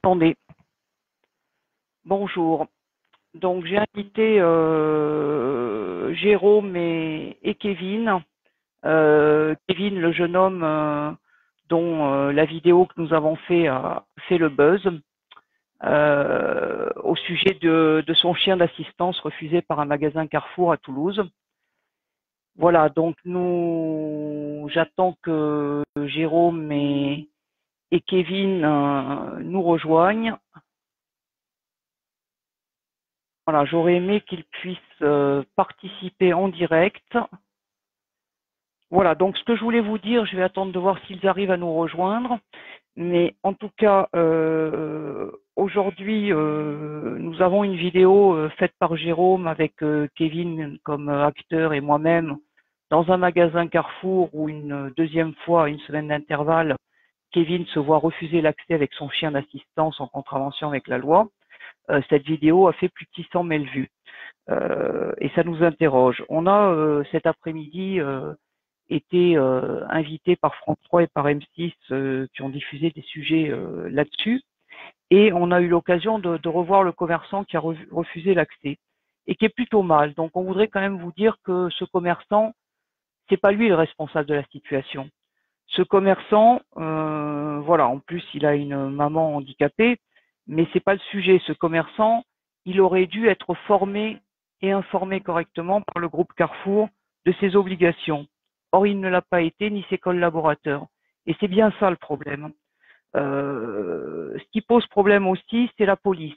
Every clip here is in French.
Attendez. Bonjour. Donc j'ai invité Jérôme et Kevin. Kevin, le jeune homme dont la vidéo que nous avons fait a fait le buzz au sujet de son chien d'assistance refusé par un magasin Carrefour à Toulouse. Voilà, donc j'attends que Jérôme et Kevin nous rejoignent. Voilà, j'aurais aimé qu'ils puissent participer en direct. Voilà, donc ce que je voulais vous dire, je vais attendre de voir s'ils arrivent à nous rejoindre. Mais en tout cas, aujourd'hui, nous avons une vidéo faite par Jérôme avec Kevin comme acteur et moi-même dans un magasin Carrefour où une deuxième fois, à une semaine d'intervalle, Kevin se voit refuser l'accès avec son chien d'assistance en contravention avec la loi. Cette vidéo a fait plus de 600 000 vues. Et ça nous interroge. On a cet après-midi été invité par France 3 et par M6 qui ont diffusé des sujets là-dessus. Et on a eu l'occasion de revoir le commerçant qui a refusé l'accès et qui est plutôt mal. Donc on voudrait quand même vous dire que ce commerçant, c'est pas lui le responsable de la situation. Ce commerçant, voilà, en plus il a une maman handicapée, mais c'est pas le sujet. Ce commerçant, il aurait dû être formé et informé correctement par le groupe Carrefour de ses obligations. Or, il ne l'a pas été, ni ses collaborateurs. Et c'est bien ça le problème. Ce qui pose problème aussi, c'est la police.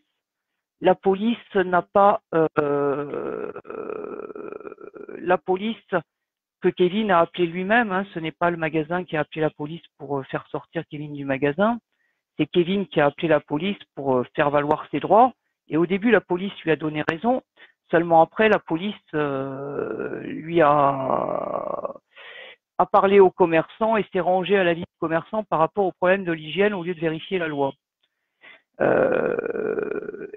La police n'a pas la police que Kevin a appelé lui-même, hein, ce n'est pas le magasin qui a appelé la police pour faire sortir Kevin du magasin, c'est Kevin qui a appelé la police pour faire valoir ses droits. Et au début, la police lui a donné raison. Seulement après, la police lui a parlé aux commerçants et s'est rangé à l'avis du commerçant par rapport au problème de l'hygiène au lieu de vérifier la loi.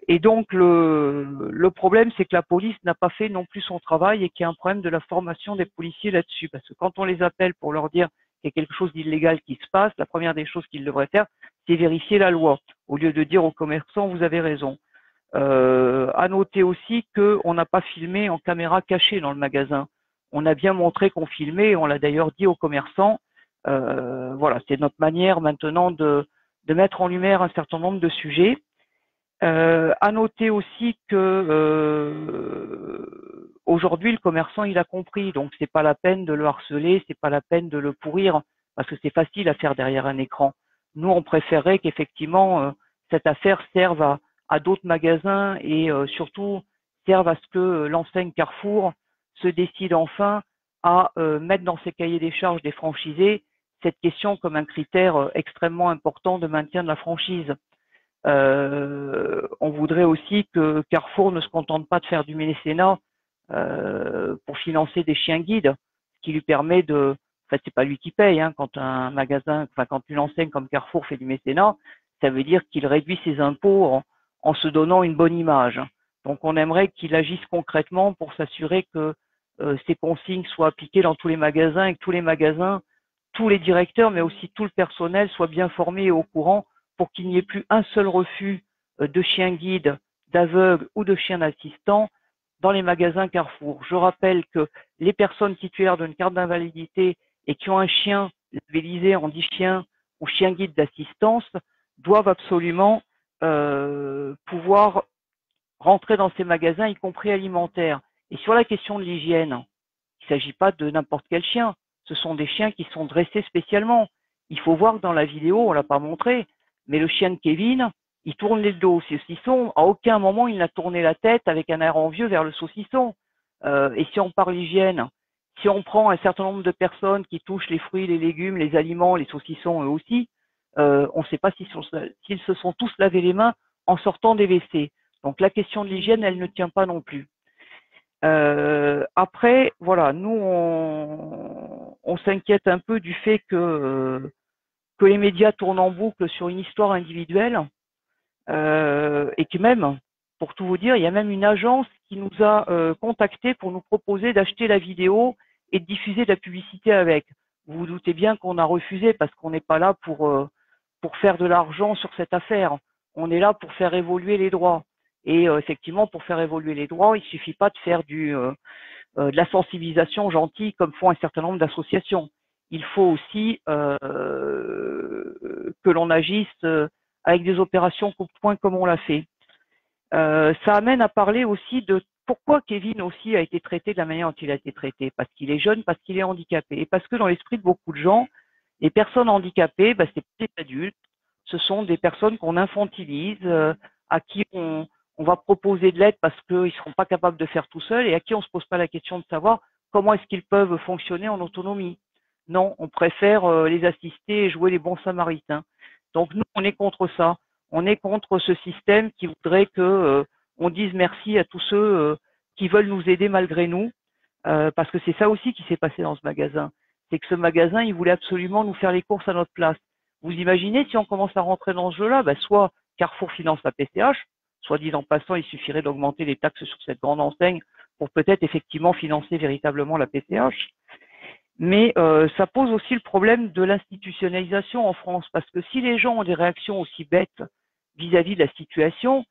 Et donc le problème, c'est que la police n'a pas fait non plus son travail et qu'il y a un problème de la formation des policiers là-dessus. Parce que quand on les appelle pour leur dire qu'il y a quelque chose d'illégal qui se passe, la première des choses qu'ils devraient faire, c'est vérifier la loi, au lieu de dire aux commerçants vous avez raison. À noter aussi qu'on n'a pas filmé en caméra cachée dans le magasin. On a bien montré qu'on filmait, on l'a d'ailleurs dit aux commerçants. Voilà, c'est notre manière maintenant de mettre en lumière un certain nombre de sujets. À noter aussi que aujourd'hui le commerçant il a compris, donc c'est pas la peine de le harceler, c'est pas la peine de le pourrir, parce que c'est facile à faire derrière un écran. Nous on préférerait qu'effectivement cette affaire serve à d'autres magasins et surtout serve à ce que l'enseigne Carrefour se décide enfin à mettre dans ses cahiers des charges des franchisés cette question comme un critère extrêmement important de maintien de la franchise. On voudrait aussi que Carrefour ne se contente pas de faire du mécénat pour financer des chiens guides, ce qui lui permet de. En fait, c'est pas lui qui paye. Hein, quand un magasin, enfin quand une enseigne comme Carrefour fait du mécénat, ça veut dire qu'il réduit ses impôts en se donnant une bonne image. Donc, on aimerait qu'il agisse concrètement pour s'assurer que ces consignes soient appliquées dans tous les magasins et que tous les magasins, tous les directeurs, mais aussi tout le personnel soient bien formés et au courant pour qu'il n'y ait plus un seul refus de chiens guides, d'aveugles ou de chiens d'assistants dans les magasins Carrefour. Je rappelle que les personnes titulaires d'une carte d'invalidité et qui ont un chien labellisé en 10 chiens ou chien guide d'assistance doivent absolument pouvoir rentrer dans ces magasins, y compris alimentaires. Et sur la question de l'hygiène, il ne s'agit pas de n'importe quel chien. Ce sont des chiens qui sont dressés spécialement. Il faut voir que dans la vidéo, on ne l'a pas montré, mais le chien de Kevin, il tourne les dos au saucisson. À aucun moment, il n'a tourné la tête avec un air envieux vers le saucisson. Et si on parle hygiène, si on prend un certain nombre de personnes qui touchent les fruits, les légumes, les aliments, les saucissons eux aussi, on ne sait pas s'ils se sont tous lavé les mains en sortant des WC. Donc la question de l'hygiène, elle ne tient pas non plus. Après, voilà, nous on s'inquiète un peu du fait que les médias tournent en boucle sur une histoire individuelle et que même, pour tout vous dire, il y a même une agence qui nous a contactés pour nous proposer d'acheter la vidéo et de diffuser de la publicité avec. Vous vous doutez bien qu'on a refusé parce qu'on n'est pas là pour faire de l'argent sur cette affaire. On est là pour faire évoluer les droits. Et effectivement, pour faire évoluer les droits, il suffit pas de faire de la sensibilisation gentille comme font un certain nombre d'associations. Il faut aussi que l'on agisse avec des opérations coup de poing comme on l'a fait. Ça amène à parler aussi de pourquoi Kevin aussi a été traité de la manière dont il a été traité. Parce qu'il est jeune, parce qu'il est handicapé. Et parce que dans l'esprit de beaucoup de gens, les personnes handicapées, bah, c'est pas des adultes, ce sont des personnes qu'on infantilise, à qui on va proposer de l'aide parce qu'ils ne seront pas capables de faire tout seuls et à qui on ne se pose pas la question de savoir comment est-ce qu'ils peuvent fonctionner en autonomie. Non, on préfère les assister et jouer les bons samaritains. Donc nous, on est contre ça. On est contre ce système qui voudrait que on dise merci à tous ceux qui veulent nous aider malgré nous, parce que c'est ça aussi qui s'est passé dans ce magasin. C'est que ce magasin, il voulait absolument nous faire les courses à notre place. Vous imaginez si on commence à rentrer dans ce jeu-là, ben soit Carrefour finance la PCH, soit dit en passant, il suffirait d'augmenter les taxes sur cette grande enseigne pour peut-être effectivement financer véritablement la PCH. Mais ça pose aussi le problème de l'institutionnalisation en France, parce que si les gens ont des réactions aussi bêtes vis-à-vis de la situation,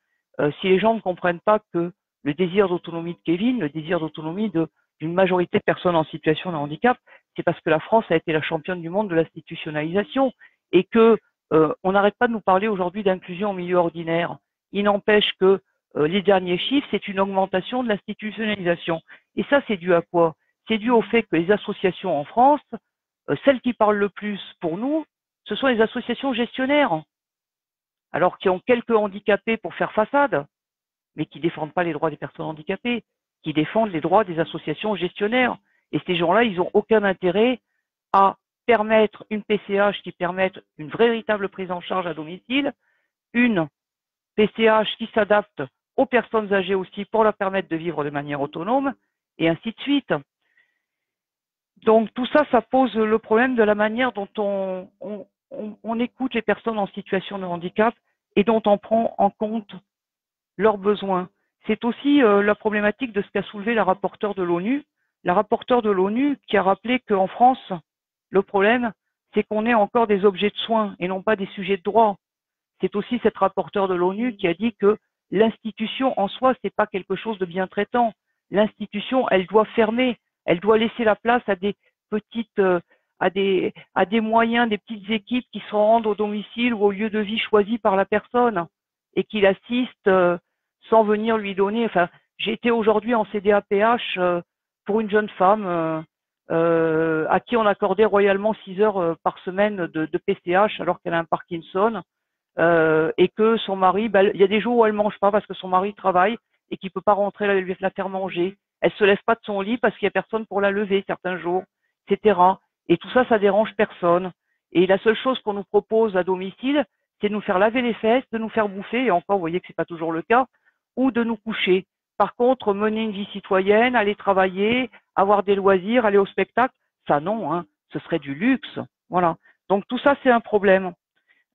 si les gens ne comprennent pas que le désir d'autonomie de Kevin, le désir d'autonomie d'une majorité de personnes en situation de handicap, c'est parce que la France a été la championne du monde de l'institutionnalisation et que on n'arrête pas de nous parler aujourd'hui d'inclusion en milieu ordinaire. Il n'empêche que les derniers chiffres, c'est une augmentation de l'institutionnalisation. Et ça, c'est dû à quoi? C'est dû au fait que les associations en France, celles qui parlent le plus pour nous, ce sont les associations gestionnaires, alors qui ont quelques handicapés pour faire façade, mais qui ne défendent pas les droits des personnes handicapées, qui défendent les droits des associations gestionnaires. Et ces gens-là, ils n'ont aucun intérêt à permettre une PCH qui permette une véritable prise en charge à domicile, une PCH qui s'adapte aux personnes âgées aussi pour leur permettre de vivre de manière autonome, et ainsi de suite. Donc tout ça, ça pose le problème de la manière dont on écoute les personnes en situation de handicap et dont on prend en compte leurs besoins. C'est aussi la problématique de ce qu'a soulevé la rapporteure de l'ONU. La rapporteure de l'ONU qui a rappelé qu'en France, le problème, c'est qu'on est encore des objets de soins et non pas des sujets de droit. C'est aussi cette rapporteure de l'ONU qui a dit que l'institution en soi, c'est pas quelque chose de bien traitant. L'institution, elle doit fermer, elle doit laisser la place à des petites, à des moyens, des petites équipes qui se rendent au domicile ou au lieu de vie choisi par la personne et qui l'assistent sans venir lui donner. Enfin, j'ai été aujourd'hui en CDAPH pour une jeune femme à qui on accordait royalement 6 heures par semaine de PCH alors qu'elle a un Parkinson. Et que son mari, il y a des jours où elle mange pas parce que son mari travaille et qu'il peut pas rentrer la faire manger. Elle se lève pas de son lit parce qu'il y a personne pour la lever certains jours, etc. Et tout ça, ça dérange personne. Et la seule chose qu'on nous propose à domicile, c'est de nous faire laver les fesses, de nous faire bouffer, et encore, vous voyez que c'est pas toujours le cas, ou de nous coucher. Par contre, mener une vie citoyenne, aller travailler, avoir des loisirs, aller au spectacle, ça non, hein, ce serait du luxe. Voilà. Donc tout ça, c'est un problème.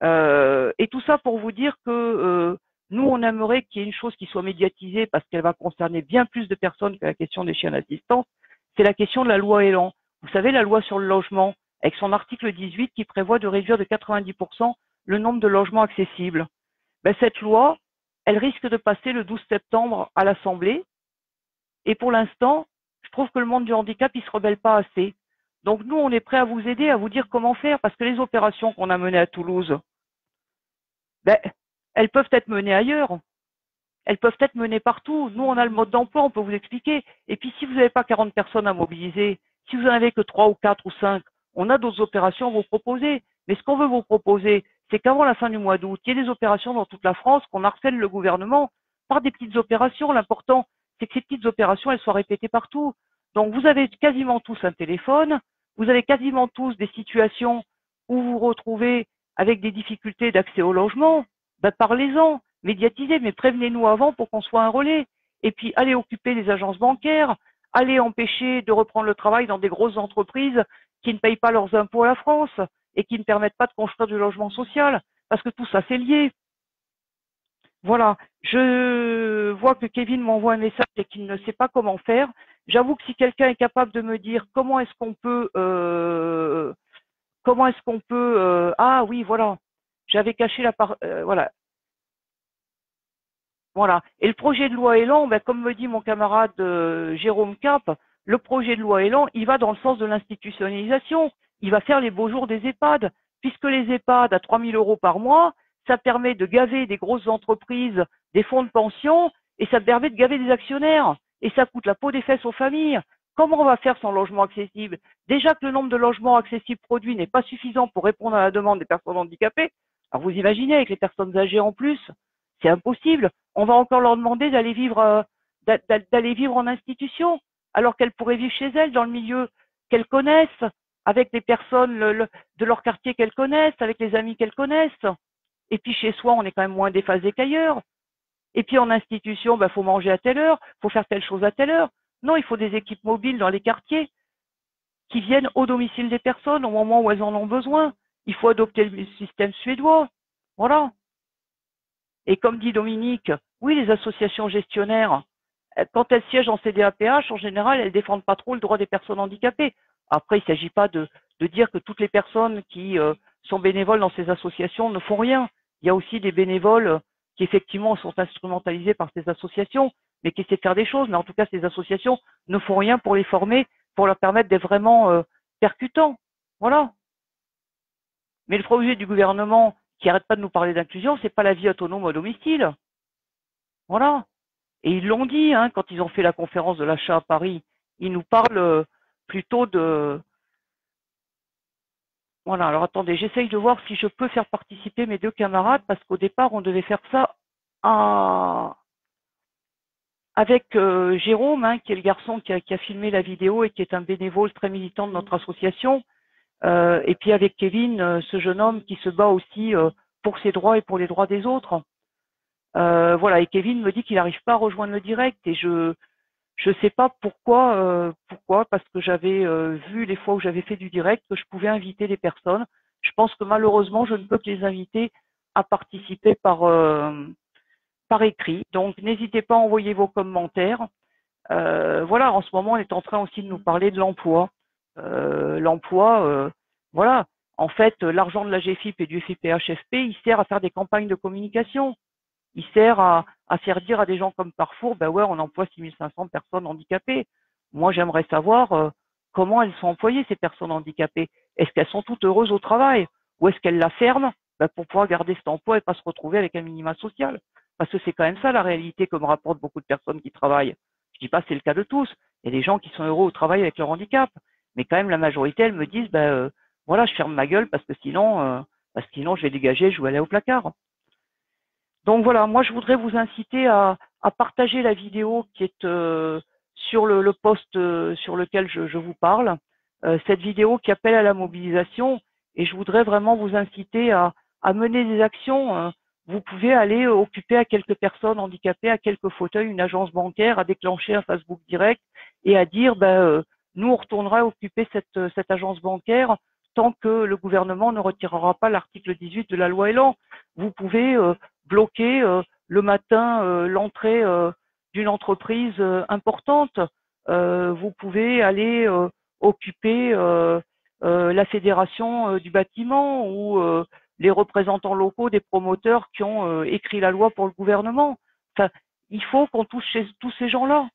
Et tout ça pour vous dire que nous, on aimerait qu'il y ait une chose qui soit médiatisée parce qu'elle va concerner bien plus de personnes que la question des chiens d'assistance, c'est la question de la loi Elan. Vous savez, la loi sur le logement, avec son article 18 qui prévoit de réduire de 90% le nombre de logements accessibles. Ben, cette loi, elle risque de passer le 12 septembre à l'Assemblée. Et pour l'instant, je trouve que le monde du handicap, il se rebelle pas assez. Donc nous, on est prêt à vous aider, à vous dire comment faire, parce que les opérations qu'on a menées à Toulouse, ben, elles peuvent être menées ailleurs. Elles peuvent être menées partout. Nous, on a le mode d'emploi, on peut vous expliquer. Et puis, si vous n'avez pas 40 personnes à mobiliser, si vous n'en avez que 3 ou 4 ou 5, on a d'autres opérations à vous proposer. Mais ce qu'on veut vous proposer, c'est qu'avant la fin du mois d'août, il y ait des opérations dans toute la France, qu'on harcèle le gouvernement par des petites opérations. L'important, c'est que ces petites opérations, elles soient répétées partout. Donc, vous avez quasiment tous un téléphone, vous avez quasiment tous des situations où vous vous retrouvez avec des difficultés d'accès au logement. Ben, parlez-en, médiatisez, mais prévenez-nous avant pour qu'on soit un relais. Et puis, allez occuper les agences bancaires, allez empêcher de reprendre le travail dans des grosses entreprises qui ne payent pas leurs impôts à la France et qui ne permettent pas de construire du logement social, parce que tout ça, c'est lié. Voilà, je vois que Kevin m'envoie un message et qu'il ne sait pas comment faire. J'avoue que si quelqu'un est capable de me dire comment est-ce qu'on peut ah oui, voilà, j'avais caché voilà, Voilà. Et le projet de loi Elan, ben, comme me dit mon camarade Jérôme Cap, le projet de loi Elan, il va dans le sens de l'institutionnalisation. Il va faire les beaux jours des EHPAD, puisque les EHPAD à 3 000 € par mois, ça permet de gaver des grosses entreprises, des fonds de pension, et ça permet de gaver des actionnaires. Et ça coûte la peau des fesses aux familles. Comment on va faire sans logement accessible? Déjà que le nombre de logements accessibles produits n'est pas suffisant pour répondre à la demande des personnes handicapées. Alors vous imaginez avec les personnes âgées en plus, c'est impossible. On va encore leur demander d'aller vivre en institution, alors qu'elles pourraient vivre chez elles, dans le milieu qu'elles connaissent, avec des personnes de leur quartier qu'elles connaissent, avec les amis qu'elles connaissent. Et puis chez soi, on est quand même moins déphasé qu'ailleurs. Et puis en institution, faut manger à telle heure, faut faire telle chose à telle heure. Non, il faut des équipes mobiles dans les quartiers qui viennent au domicile des personnes au moment où elles en ont besoin. Il faut adopter le système suédois. Voilà. Et comme dit Dominique, oui, les associations gestionnaires, quand elles siègent en CDAPH, en général, elles ne défendent pas trop le droit des personnes handicapées. Après, il ne s'agit pas de dire que toutes les personnes qui sont bénévoles dans ces associations ne font rien. Il y a aussi des bénévoles qui, effectivement, sont instrumentalisés par ces associations, mais qui essaient de faire des choses. Mais en tout cas, ces associations ne font rien pour les former, pour leur permettre d'être vraiment percutants. Voilà. Mais le projet du gouvernement qui n'arrête pas de nous parler d'inclusion, c'est pas la vie autonome au domicile. Voilà. Et ils l'ont dit, hein, quand ils ont fait la conférence de l'achat à Paris. Ils nous parlent plutôt de... Voilà, alors attendez, j'essaye de voir si je peux faire participer mes deux camarades, parce qu'au départ, on devait faire ça avec Jérôme, hein, qui est le garçon qui a filmé la vidéo et qui est un bénévole très militant de notre association. Et puis avec Kevin, ce jeune homme qui se bat aussi pour ses droits et pour les droits des autres. Voilà, et Kevin me dit qu'il n'arrive pas à rejoindre le direct, et je sais pas pourquoi, parce que j'avais vu les fois où j'avais fait du direct que je pouvais inviter des personnes. Je pense que malheureusement, je ne peux que les inviter à participer par écrit. Donc n'hésitez pas à envoyer vos commentaires. Voilà, en ce moment, on est en train aussi de nous parler de l'emploi. Voilà. En fait, l'argent de la GFIP et du FIPHFP, il sert à faire des campagnes de communication. Il sert à faire dire à des gens comme Carrefour, ben ouais, on emploie 6500 personnes handicapées. Moi, j'aimerais savoir comment elles sont employées, ces personnes handicapées. Est-ce qu'elles sont toutes heureuses au travail? Ou est-ce qu'elles la ferment pour pouvoir garder cet emploi et pas se retrouver avec un minima social? Parce que c'est quand même ça la réalité, comme rapportent beaucoup de personnes qui travaillent. Je dis pas que c'est le cas de tous. Il y a des gens qui sont heureux au travail avec leur handicap. Mais quand même, la majorité, elles me disent, voilà, je ferme ma gueule parce que sinon je vais dégager, je vais aller au placard. Donc voilà, moi je voudrais vous inciter à partager la vidéo qui est sur le post sur lequel je vous parle, cette vidéo qui appelle à la mobilisation, et je voudrais vraiment vous inciter à mener des actions. Vous pouvez aller occuper à quelques personnes handicapées, à quelques fauteuils, une agence bancaire, à déclencher un Facebook direct et à dire nous on retournera occuper cette agence bancaire tant que le gouvernement ne retirera pas l'article 18 de la loi Elan. Vous pouvez bloquer le matin l'entrée d'une entreprise importante. Vous pouvez aller occuper la fédération du bâtiment ou les représentants locaux des promoteurs qui ont écrit la loi pour le gouvernement. Enfin, il faut qu'on touche tous ces gens-là.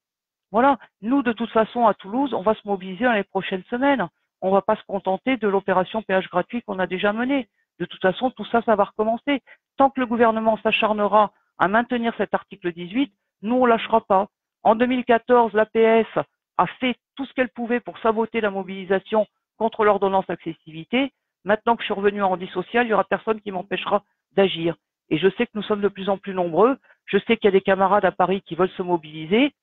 Voilà. Nous, de toute façon, à Toulouse, on va se mobiliser dans les prochaines semaines. On ne va pas se contenter de l'opération péage gratuit qu'on a déjà menée. De toute façon, tout ça, ça va recommencer. Tant que le gouvernement s'acharnera à maintenir cet article 18, nous, on ne lâchera pas. En 2014, l'APF a fait tout ce qu'elle pouvait pour saboter la mobilisation contre l'ordonnance accessibilité. Maintenant que je suis revenu en rendez social, il n'y aura personne qui m'empêchera d'agir. Et je sais que nous sommes de plus en plus nombreux. Je sais qu'il y a des camarades à Paris qui veulent se mobiliser.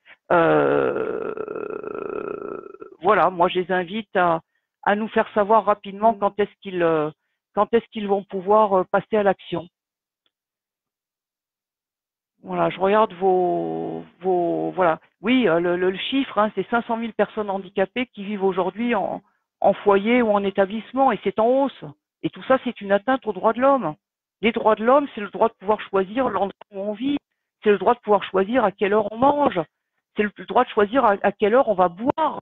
Voilà, moi je les invite à nous faire savoir rapidement quand est-ce qu'ils vont pouvoir passer à l'action. Voilà, je regarde voilà. Oui, le chiffre, hein, c'est 500 000 personnes handicapées qui vivent aujourd'hui en foyer ou en établissement, et c'est en hausse. Et tout ça, c'est une atteinte aux droits de l'homme. Les droits de l'homme, c'est le droit de pouvoir choisir l'endroit où on vit, c'est le droit de pouvoir choisir à quelle heure on mange, c'est le droit de choisir à quelle heure on va boire,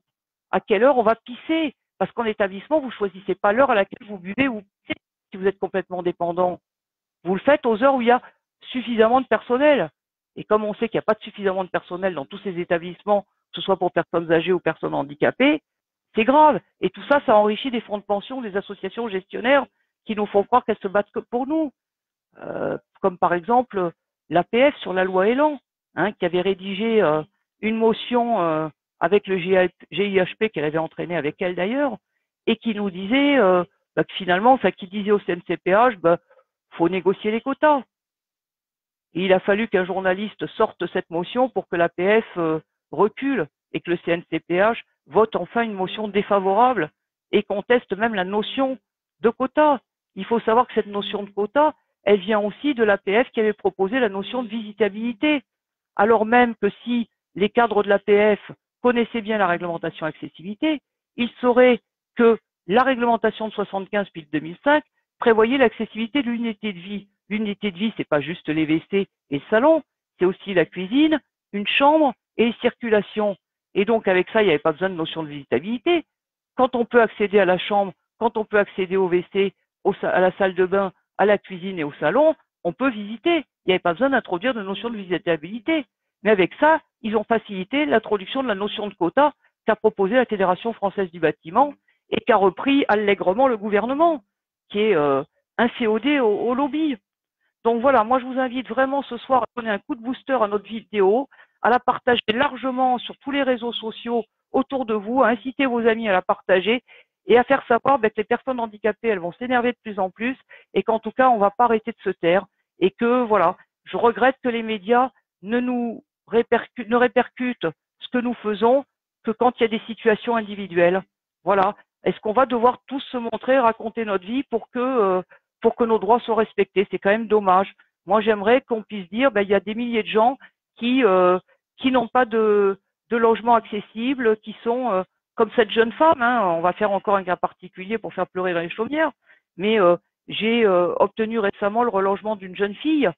à quelle heure on va pisser. Parce qu'en établissement, vous choisissez pas l'heure à laquelle vous buvez ou pissez si vous êtes complètement dépendant. Vous le faites aux heures où il y a suffisamment de personnel. Et comme on sait qu'il n'y a pas suffisamment de personnel dans tous ces établissements, que ce soit pour personnes âgées ou personnes handicapées, c'est grave. Et tout ça, ça enrichit des fonds de pension, des associations gestionnaires qui nous font croire qu'elles se battent que pour nous. Comme par exemple l'APF sur la loi Elan, hein, qui avait rédigé une motion avec le GIHP qu'elle avait entraîné avec elle d'ailleurs, et qui nous disait que finalement, enfin qui disait au CNCPH, faut négocier les quotas. Et il a fallu qu'un journaliste sorte cette motion pour que l'APF recule et que le CNCPH vote enfin une motion défavorable et conteste même la notion de quota. Il faut savoir que cette notion de quota, elle vient aussi de l'APF qui avait proposé la notion de visitabilité. Alors même que si les cadres de l'APF connaissaient bien la réglementation accessibilité, ils sauraient que la réglementation de 75 puis de 2005 prévoyait l'accessibilité de l'unité de vie. L'unité de vie, c'est pas juste les WC et le salon, c'est aussi la cuisine, une chambre et les circulations. Et donc, avec ça, il n'y avait pas besoin de notion de visitabilité. Quand on peut accéder à la chambre, quand on peut accéder au WC, à la salle de bain, à la cuisine et au salon, on peut visiter. Il n'y avait pas besoin d'introduire de notion de visitabilité. Mais avec ça, ils ont facilité l'introduction de la notion de quota qu'a proposé la Fédération française du bâtiment et qu'a repris allègrement le gouvernement, qui est un COD au lobby. Donc voilà, moi je vous invite vraiment ce soir à donner un coup de booster à notre vidéo, à la partager largement sur tous les réseaux sociaux autour de vous, à inciter vos amis à la partager et à faire savoir que les personnes handicapées, elles vont s'énerver de plus en plus et qu'en tout cas, on ne va pas arrêter de se taire et que voilà, je regrette que les médias ne répercutent ce que nous faisons que quand il y a des situations individuelles. Voilà. Est-ce qu'on va devoir tous se montrer, raconter notre vie pour que nos droits soient respectés? C'est quand même dommage. Moi, j'aimerais qu'on puisse dire, il y a des milliers de gens qui n'ont pas de logement accessible, qui sont comme cette jeune femme. Hein, on va faire encore un cas particulier pour faire pleurer dans les chaumières, mais j'ai obtenu récemment le relogement d'une jeune fille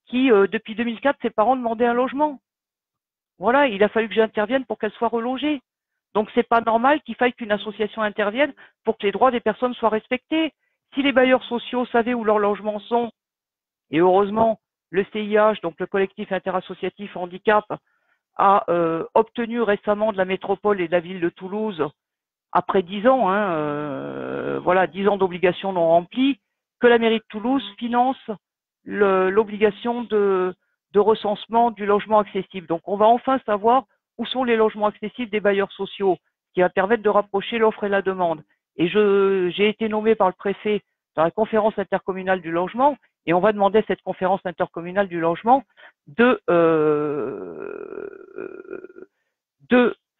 qui, depuis 2004, ses parents demandaient un logement. Voilà, il a fallu que j'intervienne pour qu'elle soit relogée. Donc, c'est pas normal qu'il faille qu'une association intervienne pour que les droits des personnes soient respectés. Si les bailleurs sociaux savaient où leurs logements sont, et heureusement, le CIH, donc le collectif interassociatif handicap, a obtenu récemment de la métropole et de la ville de Toulouse, après 10 ans, voilà, 10 ans d'obligations non remplies, que la mairie de Toulouse finance l'obligation de recensement du logement accessible. Donc, on va enfin savoir où sont les logements accessibles des bailleurs sociaux, ce qui va permettre de rapprocher l'offre et la demande. Et j'ai été nommé par le préfet dans la conférence intercommunale du logement, et on va demander à cette conférence intercommunale du logement de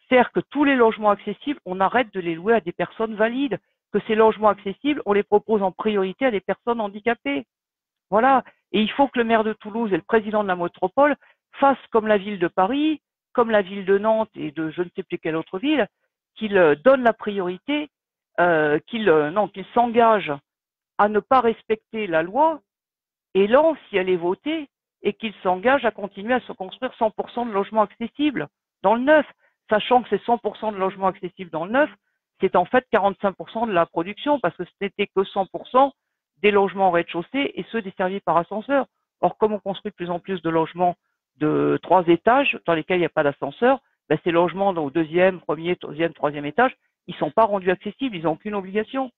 faire que tous les logements accessibles, on arrête de les louer à des personnes valides, que ces logements accessibles, on les propose en priorité à des personnes handicapées. Voilà. Et il faut que le maire de Toulouse et le président de la métropole fassent comme la ville de Paris, comme la ville de Nantes et de je ne sais plus quelle autre ville, qu'ils donnent la priorité, qu'ils s'engagent à ne pas respecter la loi, et là, si elle est votée, et qu'ils s'engagent à continuer à se construire 100% de logements accessibles dans le neuf, sachant que ces 100% de logements accessibles dans le neuf, c'est en fait 45% de la production, parce que ce n'était que 100% des logements au rez-de-chaussée et ceux desservis par ascenseur. Or, comme on construit de plus en plus de logements de 3 étages, dans lesquels il n'y a pas d'ascenseur, ces logements au deuxième, premier, deuxième, troisième étage, ils ne sont pas rendus accessibles, ils n'ont aucune obligation.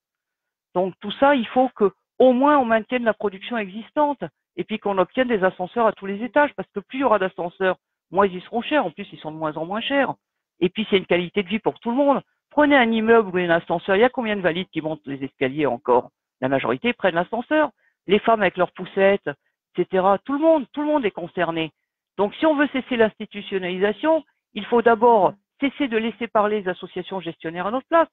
Donc tout ça, il faut que au moins on maintienne la production existante et puis qu'on obtienne des ascenseurs à tous les étages, parce que plus il y aura d'ascenseurs, moins ils seront chers. En plus, ils sont de moins en moins chers. Et puis c'est une qualité de vie pour tout le monde. Prenez un immeuble ou un ascenseur, il y a combien de valides qui montent les escaliers encore? La majorité prennent l'ascenseur. Les femmes avec leurs poussettes, etc. Tout le monde est concerné. Donc si on veut cesser l'institutionnalisation, il faut d'abord cesser de laisser parler les associations gestionnaires à notre place.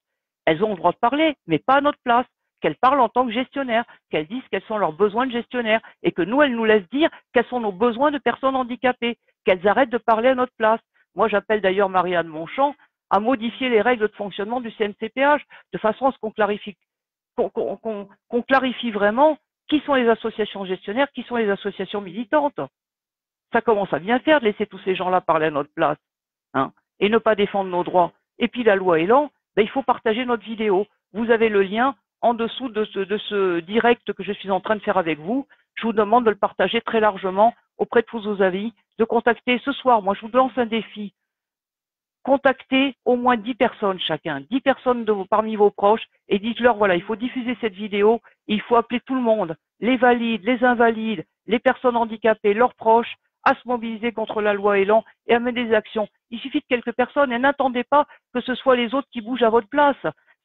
Elles ont le droit de parler, mais pas à notre place. Qu'elles parlent en tant que gestionnaires, qu'elles disent quels sont leurs besoins de gestionnaires et que nous, elles nous laissent dire quels sont nos besoins de personnes handicapées, qu'elles arrêtent de parler à notre place. Moi, j'appelle d'ailleurs Marianne Monchamp à modifier les règles de fonctionnement du CNCPH de façon à ce qu'on clarifie, qu'on clarifie vraiment qui sont les associations gestionnaires, qui sont les associations militantes. Ça commence à bien faire de laisser tous ces gens-là parler à notre place, hein, et ne pas défendre nos droits. Et puis la loi Elan, il faut partager notre vidéo. Vous avez le lien en dessous de ce direct que je suis en train de faire avec vous. Je vous demande de le partager très largement auprès de tous vos amis, de contacter ce soir. Moi, je vous lance un défi. Contactez au moins 10 personnes chacun, 10 personnes parmi vos proches et dites-leur, voilà, il faut diffuser cette vidéo, il faut appeler tout le monde, les valides, les invalides, les personnes handicapées, leurs proches, à se mobiliser contre la loi Elan et à mener des actions. Il suffit de quelques personnes et n'attendez pas que ce soit les autres qui bougent à votre place.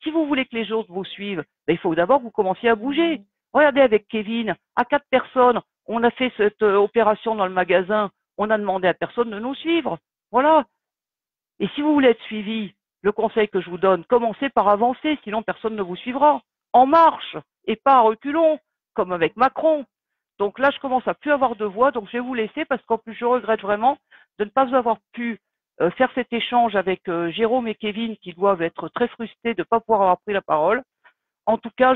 Si vous voulez que les autres vous suivent, il faut d'abord que vous commenciez à bouger. Regardez avec Kevin, à 4 personnes, on a fait cette opération dans le magasin, on a demandé à personne de nous suivre. Voilà. Et si vous voulez être suivi, le conseil que je vous donne, commencez par avancer, sinon personne ne vous suivra. En marche et pas à reculons, comme avec Macron. Donc là, je commence à plus avoir de voix, donc je vais vous laisser parce qu'en plus, je regrette vraiment de ne pas avoir pu faire cet échange avec Jérôme et Kevin qui doivent être très frustrés de ne pas pouvoir avoir pris la parole. En tout cas,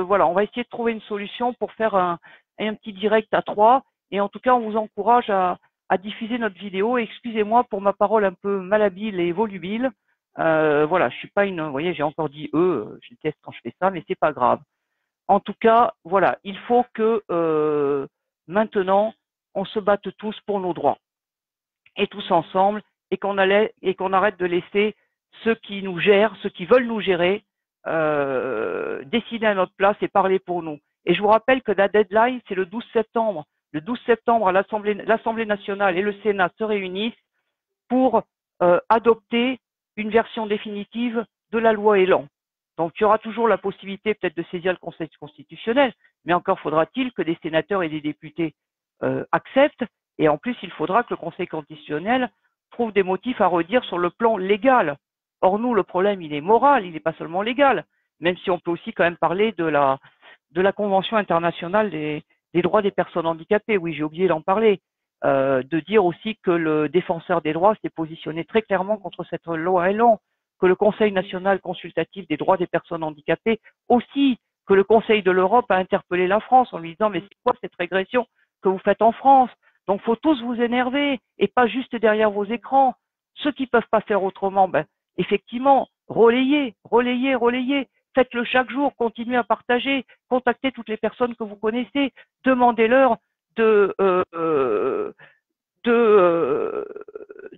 voilà, on va essayer de trouver une solution pour faire un petit direct à 3. Et en tout cas, on vous encourage à diffuser notre vidéo. Excusez-moi pour ma parole un peu malhabile et volubile. Voilà, je suis pas une, vous voyez, j'ai encore dit je déteste quand je fais ça, mais c'est pas grave. En tout cas, voilà, il faut que maintenant, on se batte tous pour nos droits et tous ensemble, et qu'on arrête de laisser ceux qui nous gèrent, ceux qui veulent nous gérer, décider à notre place et parler pour nous. Et je vous rappelle que la deadline, c'est le 12 septembre. Le 12 septembre, l'Assemblée nationale et le Sénat se réunissent pour adopter une version définitive de la loi Elan. Donc, il y aura toujours la possibilité peut-être de saisir le Conseil constitutionnel, mais encore faudra-t-il que des sénateurs et des députés acceptent. Et en plus, il faudra que le Conseil constitutionnel trouve des motifs à redire sur le plan légal. Or, nous, le problème, il est moral, il n'est pas seulement légal, même si on peut aussi quand même parler de la Convention internationale des droits des personnes handicapées. Oui, j'ai oublié d'en parler. De dire aussi que le défenseur des droits s'est positionné très clairement contre cette loi Elan, que le Conseil national consultatif des droits des personnes handicapées aussi, que le Conseil de l'Europe a interpellé la France en lui disant mais c'est quoi cette régression que vous faites en France? Donc faut tous vous énerver et pas juste derrière vos écrans. Ceux qui peuvent pas faire autrement, ben effectivement, relayez. Faites-le chaque jour, continuez à partager, contactez toutes les personnes que vous connaissez, demandez-leur de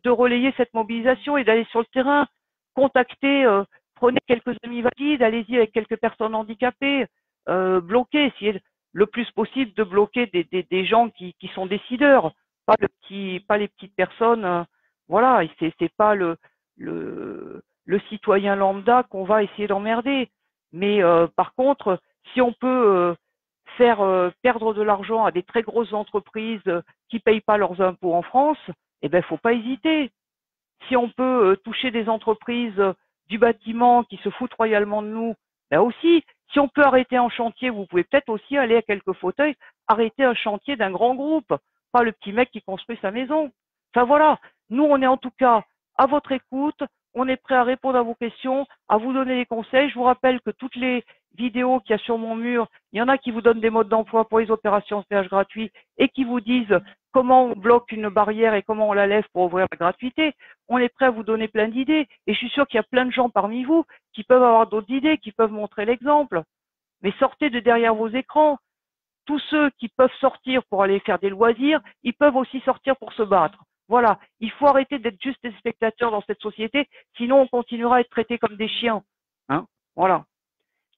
relayer cette mobilisation et d'aller sur le terrain, contacter, prenez quelques amis valides, allez-y avec quelques personnes handicapées, bloquez, essayez le plus possible de bloquer des gens qui sont décideurs, pas les petites personnes, voilà, c'est pas le citoyen lambda qu'on va essayer d'emmerder. Mais par contre, si on peut faire perdre de l'argent à des très grosses entreprises qui ne payent pas leurs impôts en France, eh ben, faut pas hésiter. Si on peut toucher des entreprises du bâtiment qui se foutent royalement de nous, ben aussi, si on peut arrêter un chantier, vous pouvez peut-être aussi aller à quelques fauteuils, arrêter un chantier d'un grand groupe, pas le petit mec qui construit sa maison. Enfin voilà, nous on est en tout cas à votre écoute, on est prêt à répondre à vos questions, à vous donner des conseils. Je vous rappelle que toutes les vidéos qu'il y a sur mon mur, il y en a qui vous donnent des modes d'emploi pour les opérations de péage gratuit et qui vous disent comment on bloque une barrière et comment on la lève pour ouvrir la gratuité. On est prêt à vous donner plein d'idées. Et je suis sûr qu'il y a plein de gens parmi vous qui peuvent avoir d'autres idées, qui peuvent montrer l'exemple. Mais sortez de derrière vos écrans. Tous ceux qui peuvent sortir pour aller faire des loisirs, ils peuvent aussi sortir pour se battre. Voilà, il faut arrêter d'être juste des spectateurs dans cette société, sinon on continuera à être traités comme des chiens. Hein, voilà.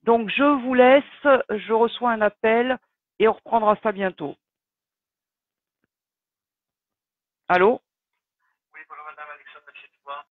Donc je vous laisse, je reçois un appel et on reprendra ça bientôt. Allô ?